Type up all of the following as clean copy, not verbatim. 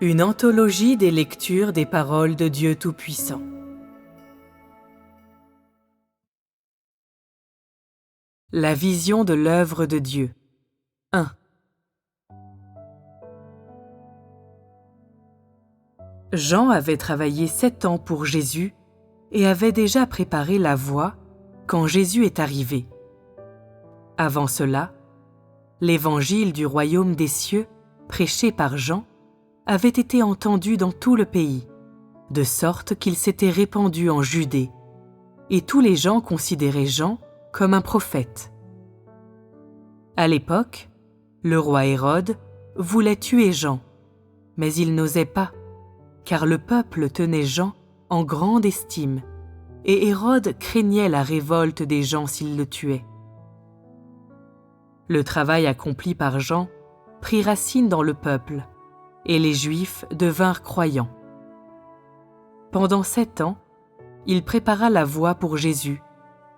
Une anthologie des lectures des paroles de Dieu Tout-Puissant. La vision de l'œuvre de Dieu. 1. Jean avait travaillé 7 ans pour Jésus et avait déjà préparé la voie quand Jésus est arrivé. Avant cela, l'évangile du royaume des cieux, prêché par Jean, avait été entendu dans tout le pays, de sorte qu'il s'était répandu en Judée, et tous les gens considéraient Jean comme un prophète. À l'époque, le roi Hérode voulait tuer Jean, mais il n'osait pas, car le peuple tenait Jean en grande estime, et Hérode craignait la révolte des gens s'il le tuait. Le travail accompli par Jean prit racine dans le peuple, et les Juifs devinrent croyants. Pendant 7 ans, il prépara la voie pour Jésus,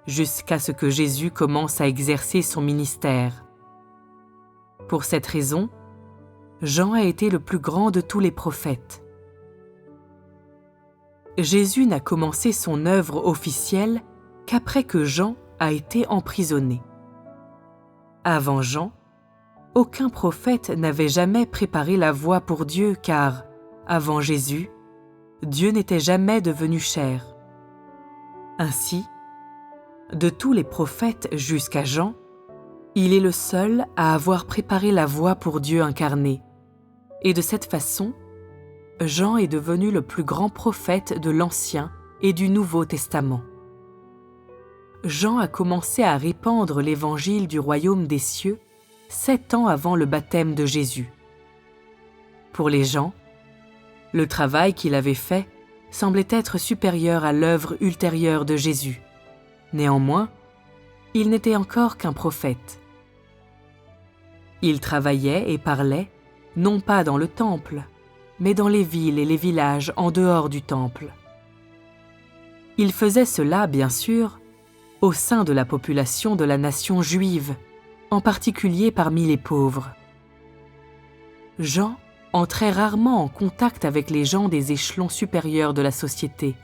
jusqu'à ce que Jésus commence à exercer son ministère. Pour cette raison, Jean a été le plus grand de tous les prophètes. Jésus n'a commencé son œuvre officielle qu'après que Jean a été emprisonné. Avant Jean, aucun prophète n'avait jamais préparé la voie pour Dieu car, avant Jésus, Dieu n'était jamais devenu chair. Ainsi, de tous les prophètes jusqu'à Jean, il est le seul à avoir préparé la voie pour Dieu incarné, et de cette façon, Jean est devenu le plus grand prophète de l'Ancien et du Nouveau Testament. Jean a commencé à répandre l'évangile du royaume des cieux 7 ans avant le baptême de Jésus. Pour les gens, le travail qu'il avait fait semblait être supérieur à l'œuvre ultérieure de Jésus. Néanmoins, il n'était encore qu'un prophète. Il travaillait et parlait, non pas dans le temple, mais dans les villes et les villages en dehors du temple. Il faisait cela, bien sûr, au sein de la population de la nation juive, en particulier parmi les pauvres. Jean entrait rarement en contact avec les gens des échelons supérieurs de la société,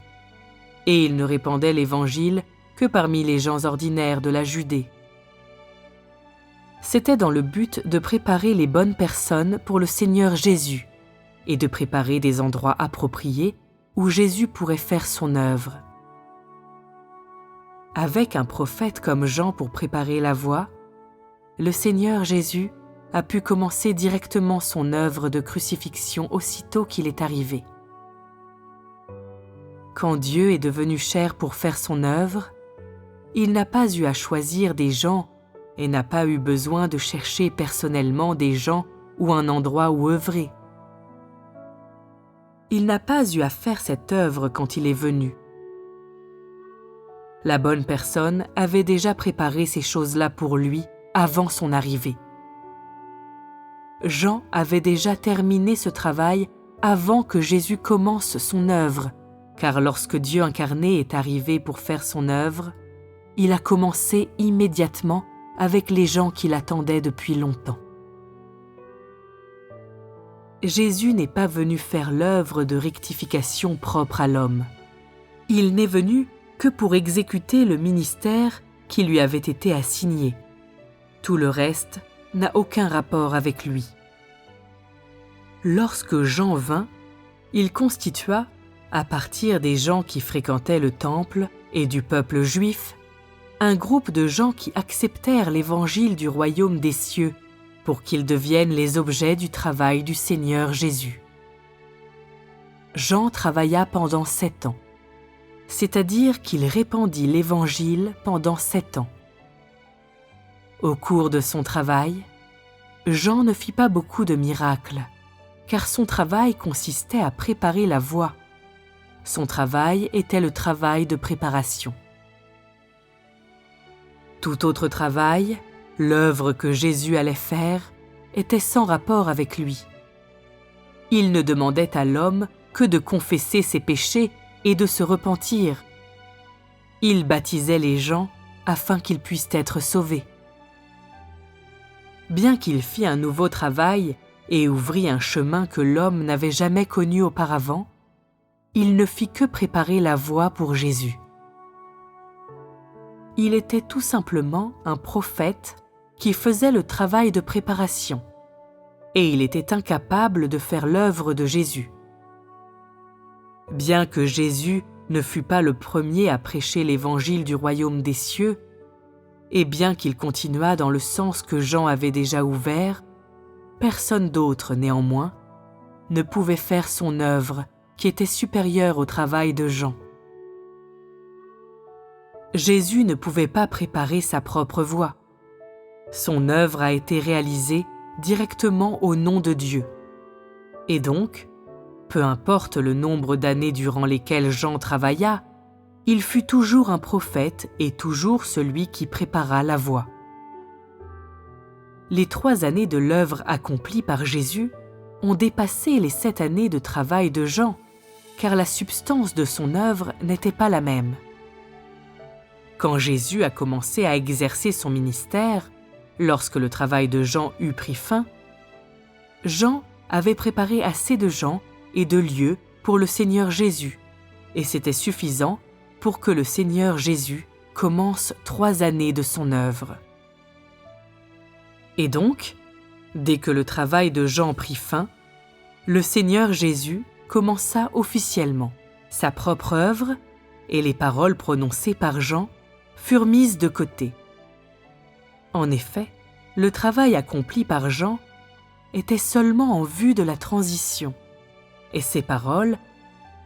et il ne répandait l'Évangile que parmi les gens ordinaires de la Judée. C'était dans le but de préparer les bonnes personnes pour le Seigneur Jésus et de préparer des endroits appropriés où Jésus pourrait faire son œuvre. Avec un prophète comme Jean pour préparer la voie, le Seigneur Jésus a pu commencer directement son œuvre de crucifixion aussitôt qu'il est arrivé. Quand Dieu est devenu chair pour faire son œuvre, il n'a pas eu à choisir des gens et n'a pas eu besoin de chercher personnellement des gens ou un endroit où œuvrer. Il n'a pas eu à faire cette œuvre quand il est venu. La bonne personne avait déjà préparé ces choses-là pour lui avant son arrivée. Jean avait déjà terminé ce travail avant que Jésus commence son œuvre, car lorsque Dieu incarné est arrivé pour faire son œuvre, il a commencé immédiatement avec les gens qui l'attendaient depuis longtemps. Jésus n'est pas venu faire l'œuvre de rectification propre à l'homme. Il n'est venu que pour exécuter le ministère qui lui avait été assigné. Tout le reste n'a aucun rapport avec lui. Lorsque Jean vint, il constitua, à partir des gens qui fréquentaient le temple et du peuple juif, un groupe de gens qui acceptèrent l'évangile du royaume des cieux pour qu'ils deviennent les objets du travail du Seigneur Jésus. Jean travailla pendant 7 ans, c'est-à-dire qu'il répandit l'évangile pendant 7 ans. Au cours de son travail, Jean ne fit pas beaucoup de miracles, car son travail consistait à préparer la voie. Son travail était le travail de préparation. Tout autre travail, l'œuvre que Jésus allait faire, était sans rapport avec lui. Il ne demandait à l'homme que de confesser ses péchés et de se repentir. Il baptisait les gens afin qu'ils puissent être sauvés. Bien qu'il fît un nouveau travail et ouvrit un chemin que l'homme n'avait jamais connu auparavant, il ne fit que préparer la voie pour Jésus. Il était tout simplement un prophète qui faisait le travail de préparation, et il était incapable de faire l'œuvre de Jésus. Bien que Jésus ne fut pas le premier à prêcher l'évangile du royaume des cieux, et bien qu'il continuât dans le sens que Jean avait déjà ouvert, personne d'autre, néanmoins, ne pouvait faire son œuvre qui était supérieure au travail de Jean. Jésus ne pouvait pas préparer sa propre voie. Son œuvre a été réalisée directement au nom de Dieu. Et donc, peu importe le nombre d'années durant lesquelles Jean travailla, il fut toujours un prophète et toujours celui qui prépara la voie. Les 3 années de l'œuvre accomplie par Jésus ont dépassé les 7 années de travail de Jean, car la substance de son œuvre n'était pas la même. Quand Jésus a commencé à exercer son ministère, lorsque le travail de Jean eut pris fin, Jean avait préparé assez de gens et de lieux pour le Seigneur Jésus, et c'était suffisant pour que le Seigneur Jésus commence 3 années de son œuvre. Et donc, dès que le travail de Jean prit fin, le Seigneur Jésus commença officiellement sa propre œuvre et les paroles prononcées par Jean furent mises de côté. En effet, le travail accompli par Jean était seulement en vue de la transition, et ces paroles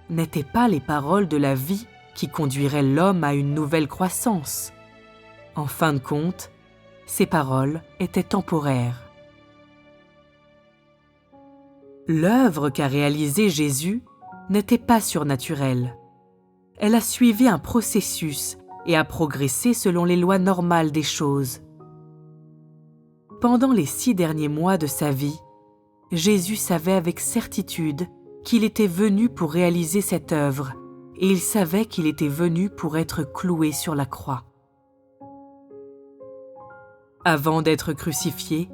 n'étaient pas les paroles de la vie qui conduiraient l'homme à une nouvelle croissance. En fin de compte, ces paroles étaient temporaires. L'œuvre qu'a réalisée Jésus n'était pas surnaturelle. Elle a suivi un processus et a progressé selon les lois normales des choses. Pendant les 6 derniers mois de sa vie, Jésus savait avec certitude qu'il était venu pour réaliser cette œuvre, et il savait qu'il était venu pour être cloué sur la croix. Avant d'être crucifié,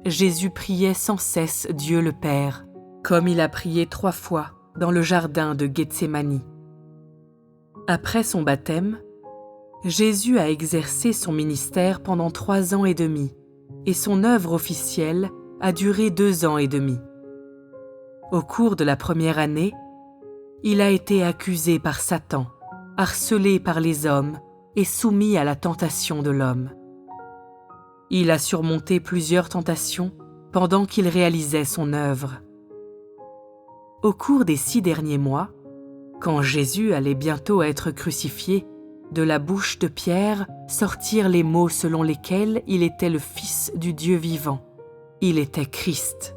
Jésus priait sans cesse Dieu le Père, comme il a prié 3 fois dans le jardin de Gethsémani. Après son baptême, Jésus a exercé son ministère pendant 3 ans et demi, et son œuvre officielle a duré 2 ans et demi. Au cours de la première année, il a été accusé par Satan, harcelé par les hommes et soumis à la tentation de l'homme. Il a surmonté plusieurs tentations pendant qu'il réalisait son œuvre. Au cours des 6 derniers mois, quand Jésus allait bientôt être crucifié, de la bouche de Pierre sortirent les mots selon lesquels il était le Fils du Dieu vivant. Il était Christ.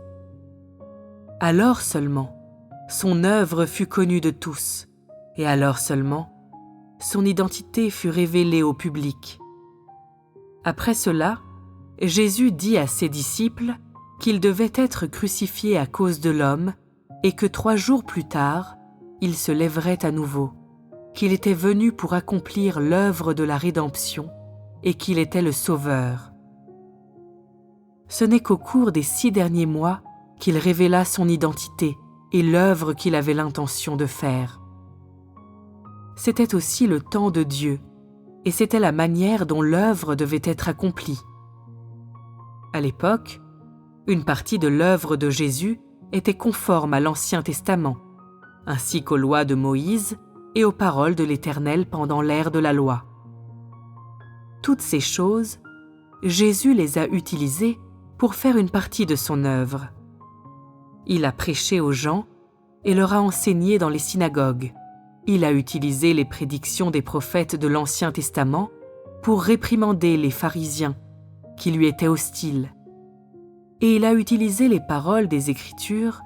Alors seulement, son œuvre fut connue de tous, et alors seulement, son identité fut révélée au public. Après cela, Jésus dit à ses disciples qu'il devait être crucifié à cause de l'homme et que 3 jours plus tard, il se lèverait à nouveau, qu'il était venu pour accomplir l'œuvre de la rédemption et qu'il était le Sauveur. Ce n'est qu'au cours des 6 derniers mois qu'il révéla son identité et l'œuvre qu'il avait l'intention de faire. C'était aussi le temps de Dieu, et c'était la manière dont l'œuvre devait être accomplie. À l'époque, une partie de l'œuvre de Jésus était conforme à l'Ancien Testament, ainsi qu'aux lois de Moïse et aux paroles de l'Éternel pendant l'ère de la loi. Toutes ces choses, Jésus les a utilisées pour faire une partie de son œuvre. Il a prêché aux gens et leur a enseigné dans les synagogues. Il a utilisé les prédictions des prophètes de l'Ancien Testament pour réprimander les pharisiens qui lui étaient hostiles. Et il a utilisé les paroles des Écritures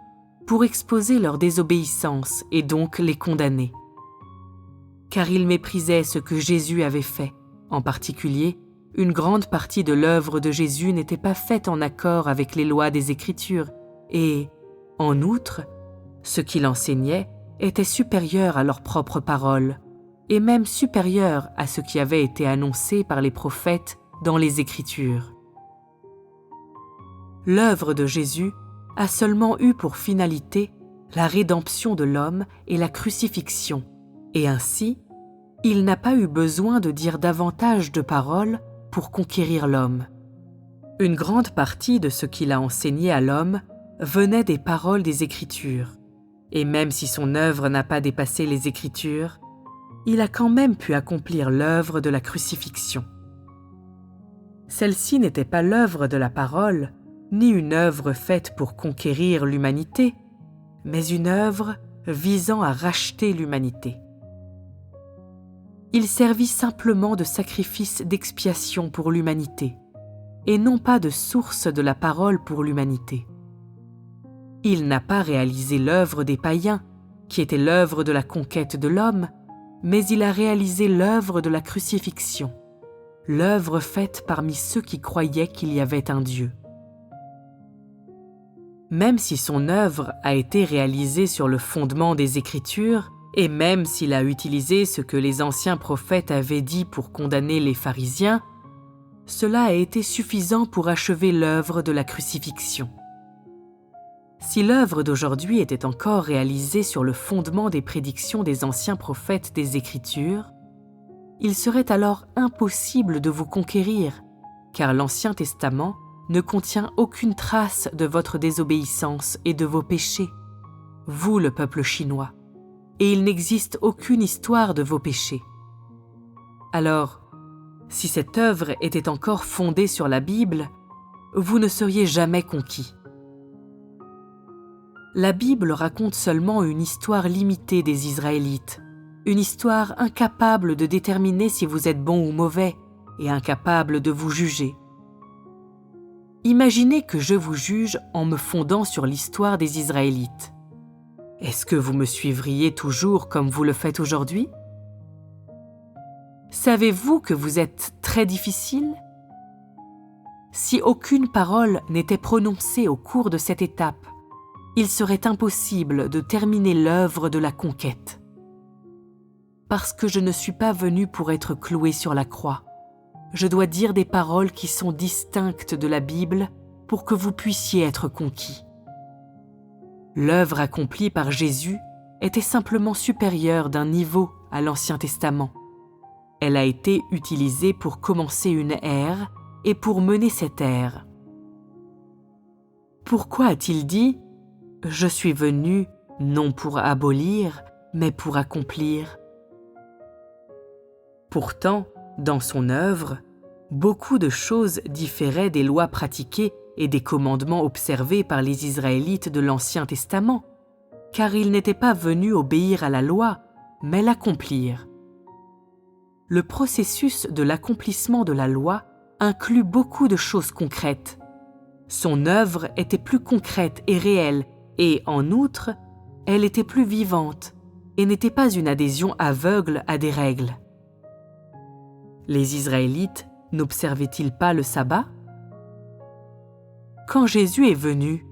pour exposer leur désobéissance et donc les condamner. Car il méprisait ce que Jésus avait fait. En particulier, une grande partie de l'œuvre de Jésus n'était pas faite en accord avec les lois des Écritures et, en outre, ce qu'il enseignait était supérieur à leurs propres paroles et même supérieur à ce qui avait été annoncé par les prophètes dans les Écritures. L'œuvre de Jésus a seulement eu pour finalité la rédemption de l'homme et la crucifixion, et ainsi, il n'a pas eu besoin de dire davantage de paroles pour conquérir l'homme. Une grande partie de ce qu'il a enseigné à l'homme venait des paroles des Écritures, et même si son œuvre n'a pas dépassé les Écritures, il a quand même pu accomplir l'œuvre de la crucifixion. Celle-ci n'était pas l'œuvre de la parole, ni une œuvre faite pour conquérir l'humanité, mais une œuvre visant à racheter l'humanité. Il servit simplement de sacrifice d'expiation pour l'humanité, et non pas de source de la parole pour l'humanité. Il n'a pas réalisé l'œuvre des païens, qui était l'œuvre de la conquête de l'homme, mais il a réalisé l'œuvre de la crucifixion, l'œuvre faite parmi ceux qui croyaient qu'il y avait un Dieu. Même si son œuvre a été réalisée sur le fondement des Écritures, et même s'il a utilisé ce que les anciens prophètes avaient dit pour condamner les pharisiens, cela a été suffisant pour achever l'œuvre de la crucifixion. Si l'œuvre d'aujourd'hui était encore réalisée sur le fondement des prédictions des anciens prophètes des Écritures, il serait alors impossible de vous conquérir, car l'Ancien Testament ne contient aucune trace de votre désobéissance et de vos péchés, vous le peuple chinois, et il n'existe aucune histoire de vos péchés. Alors, si cette œuvre était encore fondée sur la Bible, vous ne seriez jamais conquis. La Bible raconte seulement une histoire limitée des Israélites, une histoire incapable de déterminer si vous êtes bon ou mauvais et incapable de vous juger. Imaginez que je vous juge en me fondant sur l'histoire des Israélites. Est-ce que vous me suivriez toujours comme vous le faites aujourd'hui ? Savez-vous que vous êtes très difficile ? Si aucune parole n'était prononcée au cours de cette étape, il serait impossible de terminer l'œuvre de la conquête. Parce que je ne suis pas venu pour être cloué sur la croix, je dois dire des paroles qui sont distinctes de la Bible pour que vous puissiez être conquis. L'œuvre accomplie par Jésus était simplement supérieure d'un niveau à l'Ancien Testament. Elle a été utilisée pour commencer une ère et pour mener cette ère. Pourquoi a-t-il dit « Je suis venu non pour abolir, mais pour accomplir » ? Pourtant, dans son œuvre, beaucoup de choses différaient des lois pratiquées et des commandements observés par les Israélites de l'Ancien Testament, car il n'était pas venu obéir à la loi, mais l'accomplir. Le processus de l'accomplissement de la loi inclut beaucoup de choses concrètes. Son œuvre était plus concrète et réelle, et en outre, elle était plus vivante et n'était pas une adhésion aveugle à des règles. Les Israélites n'observaient-ils pas le sabbat ? Quand Jésus est venu,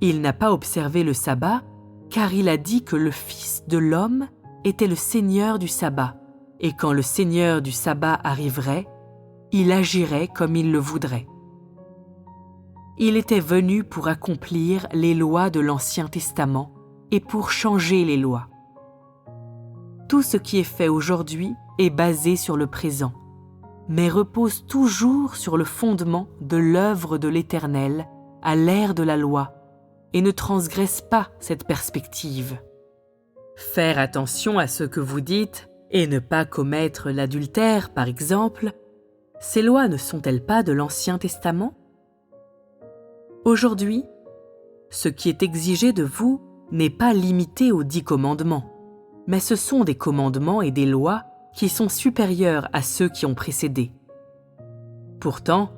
il n'a pas observé le sabbat car il a dit que le Fils de l'homme était le Seigneur du sabbat et quand le Seigneur du sabbat arriverait, il agirait comme il le voudrait. Il était venu pour accomplir les lois de l'Ancien Testament et pour changer les lois. Tout ce qui est fait aujourd'hui est basé sur le présent, mais repose toujours sur le fondement de l'œuvre de l'Éternel à l'ère de la loi et ne transgresse pas cette perspective. Faire attention à ce que vous dites et ne pas commettre l'adultère, par exemple, ces lois ne sont-elles pas de l'Ancien Testament ? Aujourd'hui, ce qui est exigé de vous n'est pas limité aux 10 commandements, mais ce sont des commandements et des lois qui sont supérieurs à ceux qui ont précédé. Pourtant,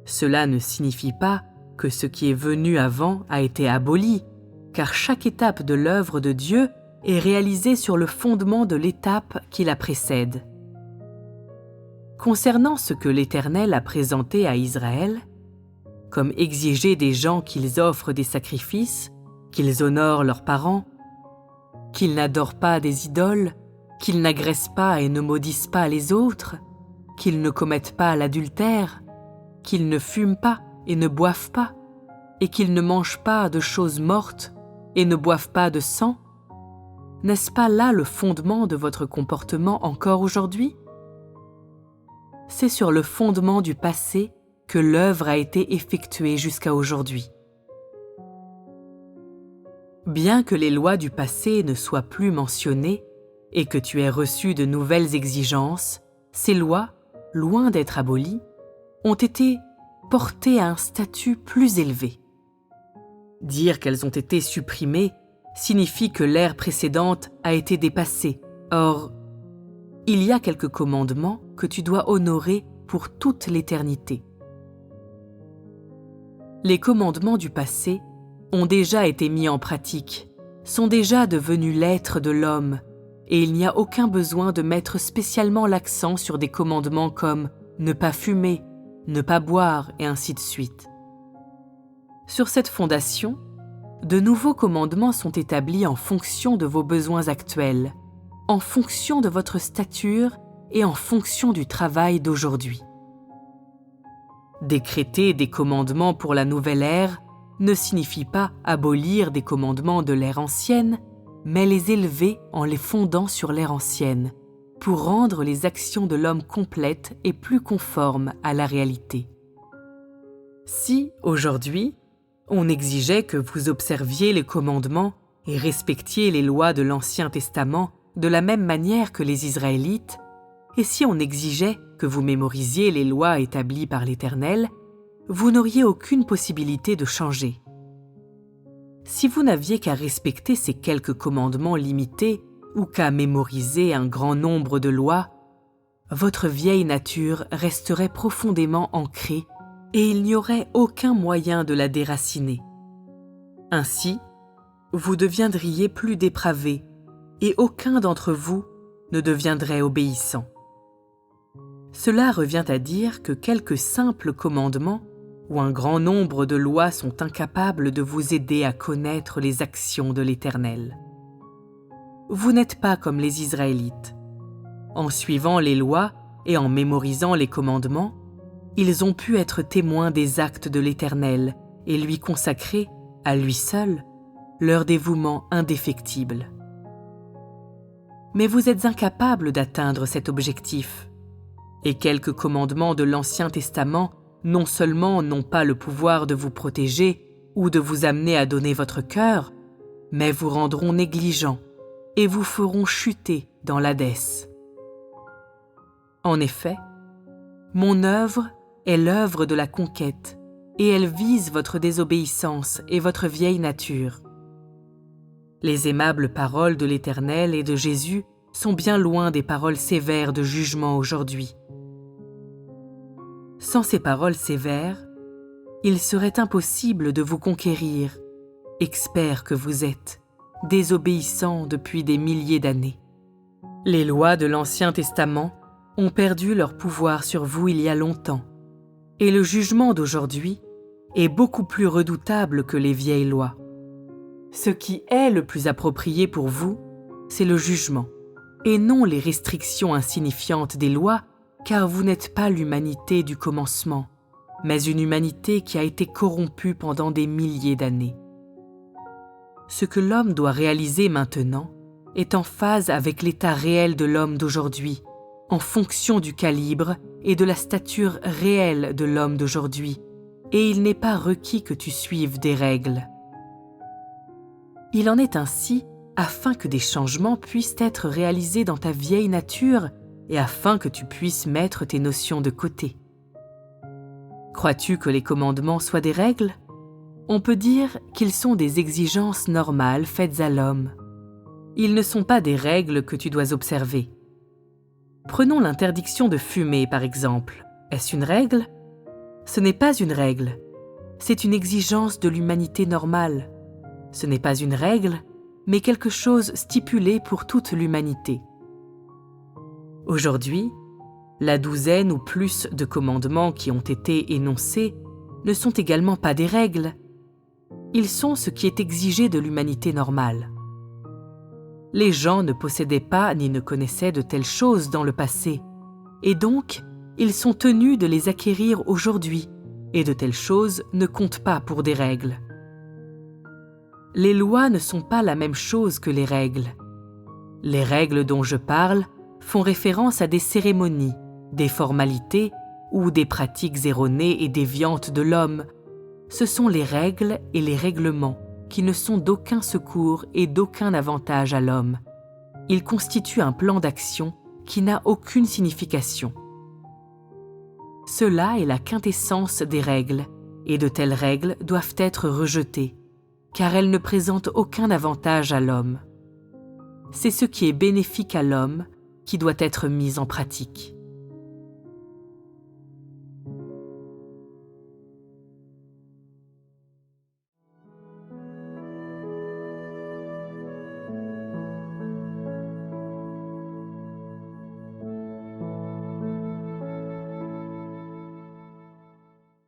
cela ne signifie pas que ce qui est venu avant a été aboli, car chaque étape de l'œuvre de Dieu est réalisée sur le fondement de l'étape qui la précède. Concernant ce que l'Éternel a présenté à Israël, comme exiger des gens qu'ils offrent des sacrifices, qu'ils honorent leurs parents, qu'ils n'adorent pas des idoles, qu'ils n'agressent pas et ne maudissent pas les autres, qu'ils ne commettent pas l'adultère, qu'ils ne fument pas et ne boivent pas, et qu'ils ne mangent pas de choses mortes et ne boivent pas de sang? N'est-ce pas là le fondement de votre comportement encore aujourd'hui? C'est sur le fondement du passé que l'œuvre a été effectuée jusqu'à aujourd'hui. Bien que les lois du passé ne soient plus mentionnées et que tu aies reçu de nouvelles exigences, ces lois, loin d'être abolies, ont été portées à un statut plus élevé. Dire qu'elles ont été supprimées signifie que l'ère précédente a été dépassée. Or, il y a quelques commandements que tu dois honorer pour toute l'éternité. Les commandements du passé ont déjà été mis en pratique, sont déjà devenus l'être de l'homme, et il n'y a aucun besoin de mettre spécialement l'accent sur des commandements comme ne pas fumer, ne pas boire et ainsi de suite. Sur cette fondation, de nouveaux commandements sont établis en fonction de vos besoins actuels, en fonction de votre stature et en fonction du travail d'aujourd'hui. Décréter des commandements pour la nouvelle ère ne signifie pas abolir des commandements de l'ère ancienne, mais les élever en les fondant sur l'ère ancienne, pour rendre les actions de l'homme complètes et plus conformes à la réalité. Si, aujourd'hui, on exigeait que vous observiez les commandements et respectiez les lois de l'Ancien Testament de la même manière que les Israélites, et si on exigeait que vous mémorisiez les lois établies par l'Éternel, vous n'auriez aucune possibilité de changer. Si vous n'aviez qu'à respecter ces quelques commandements limités ou qu'à mémoriser un grand nombre de lois, votre vieille nature resterait profondément ancrée et il n'y aurait aucun moyen de la déraciner. Ainsi, vous deviendriez plus dépravé et aucun d'entre vous ne deviendrait obéissant. Cela revient à dire que quelques simples commandements ou un grand nombre de lois sont incapables de vous aider à connaître les actions de l'Éternel. Vous n'êtes pas comme les Israélites. En suivant les lois et en mémorisant les commandements, ils ont pu être témoins des actes de l'Éternel et lui consacrer, à lui seul, leur dévouement indéfectible. Mais vous êtes incapables d'atteindre cet objectif. Et quelques commandements de l'Ancien Testament non seulement n'ont pas le pouvoir de vous protéger ou de vous amener à donner votre cœur, mais vous rendront négligents et vous feront chuter dans l'Hadès. En effet, mon œuvre est l'œuvre de la conquête et elle vise votre désobéissance et votre vieille nature. Les aimables paroles de l'Éternel et de Jésus sont bien loin des paroles sévères de jugement aujourd'hui. Sans ces paroles sévères, il serait impossible de vous conquérir, expert que vous êtes, désobéissant depuis des milliers d'années. Les lois de l'Ancien Testament ont perdu leur pouvoir sur vous il y a longtemps, et le jugement d'aujourd'hui est beaucoup plus redoutable que les vieilles lois. Ce qui est le plus approprié pour vous, c'est le jugement, et non les restrictions insignifiantes des lois, car vous n'êtes pas l'humanité du commencement, mais une humanité qui a été corrompue pendant des milliers d'années. Ce que l'homme doit réaliser maintenant est en phase avec l'état réel de l'homme d'aujourd'hui, en fonction du calibre et de la stature réelle de l'homme d'aujourd'hui, et il n'est pas requis que tu suives des règles. Il en est ainsi afin que des changements puissent être réalisés dans ta vieille nature et afin que tu puisses mettre tes notions de côté. Crois-tu que les commandements soient des règles? On peut dire qu'ils sont des exigences normales faites à l'homme. Ils ne sont pas des règles que tu dois observer. Prenons l'interdiction de fumer, par exemple. Est-ce une règle? Ce n'est pas une règle. C'est une exigence de l'humanité normale. Ce n'est pas une règle, mais quelque chose stipulé pour toute l'humanité. Aujourd'hui, la douzaine ou plus de commandements qui ont été énoncés ne sont également pas des règles. Ils sont ce qui est exigé de l'humanité normale. Les gens ne possédaient pas ni ne connaissaient de telles choses dans le passé, et donc ils sont tenus de les acquérir aujourd'hui, et de telles choses ne comptent pas pour des règles. Les lois ne sont pas la même chose que les règles. Les règles dont je parle font référence à des cérémonies, des formalités ou des pratiques erronées et déviantes de l'homme. Ce sont les règles et les règlements qui ne sont d'aucun secours et d'aucun avantage à l'homme. Ils constituent un plan d'action qui n'a aucune signification. Cela est la quintessence des règles, et de telles règles doivent être rejetées, car elles ne présentent aucun avantage à l'homme. C'est ce qui est bénéfique à l'homme qui doit être mis en pratique.